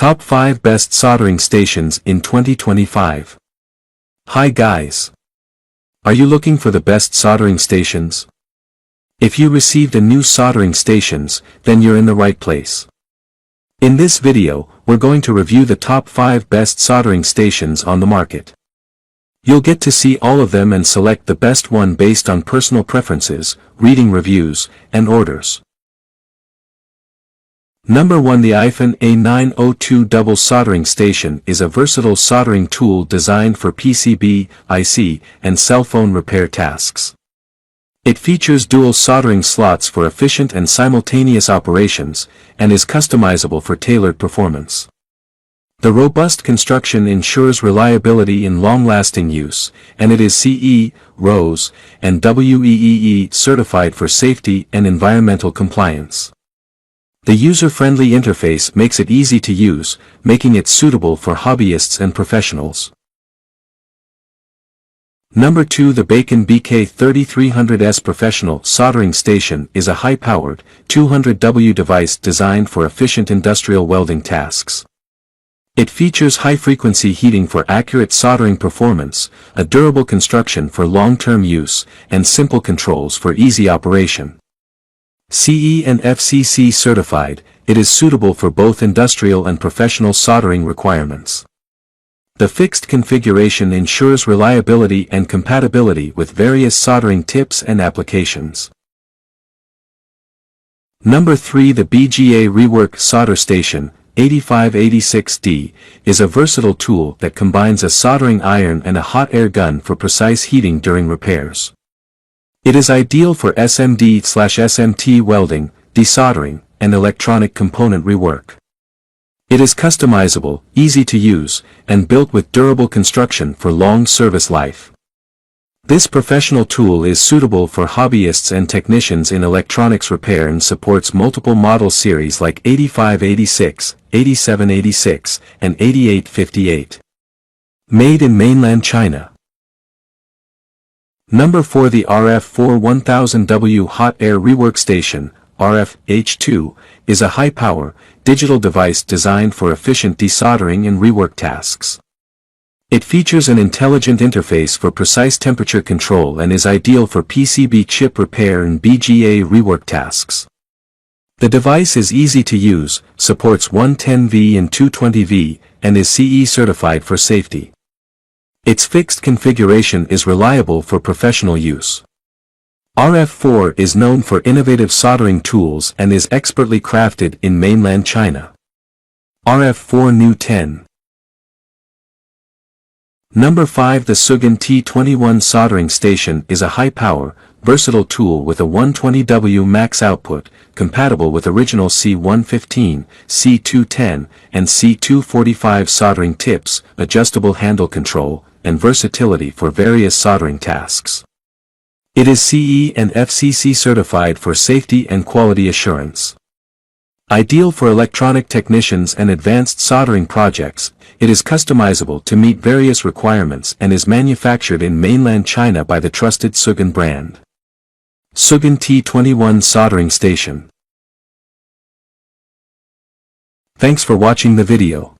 Top 5 Best Soldering Stations in 2025. Hi guys! Are you looking for the best soldering stations? If you received a new soldering stations, then you're in the right place. In this video, we're going to review the top 5 best soldering stations on the market. You'll get to see all of them and select the best one based on personal preferences, reading reviews, and orders. Number 1. The AIFEN A902 Double Soldering Station is a versatile soldering tool designed for PCB, IC, and cell phone repair tasks. It features dual soldering slots for efficient and simultaneous operations, and is customizable for tailored performance. The robust construction ensures reliability in long-lasting use, and it is CE, RoHS, and WEEE certified for safety and environmental compliance. The user-friendly interface makes it easy to use, making it suitable for hobbyists and professionals. Number 2. The Bakon BK3300S Professional Soldering Station is a high-powered, 200W device designed for efficient industrial welding tasks. It features high-frequency heating for accurate soldering performance, a durable construction for long-term use, and simple controls for easy operation. CE and FCC certified, it is suitable for both industrial and professional soldering requirements. The fixed configuration ensures reliability and compatibility with various soldering tips and applications. Number 3. The BGA Rework Solder Station 8586D is a versatile tool that combines a soldering iron and a hot air gun for precise heating during repairs. It is ideal for SMD/SMT welding, desoldering, and electronic component rework. It is customizable, easy to use, and built with durable construction for long service life. This professional tool is suitable for hobbyists and technicians in electronics repair and supports multiple model series like 8586, 8786, and 8858. Made in mainland China. Number 4. The RF4 1000W Hot Air Rework Station, RF-H2, is a high-power, digital device designed for efficient desoldering and rework tasks. It features an intelligent interface for precise temperature control and is ideal for PCB chip repair and BGA rework tasks. The device is easy to use, supports 110V and 220V, and is CE certified for safety. Its fixed configuration is reliable for professional use. RF4 is known for innovative soldering tools and is expertly crafted in mainland China. RF4 New 10. Number 5. The SUGON T21 Soldering Station is a high-power, versatile tool with a 120W max output, compatible with original C115, C210, and C245 soldering tips, adjustable handle control, and versatility for various soldering tasks. It is CE and FCC certified for safety and quality assurance. Ideal for electronic technicians and advanced soldering projects, it is customizable to meet various requirements and is manufactured in mainland China by the trusted SUGON brand. SUGON T21 Soldering Station. Thanks for watching the video.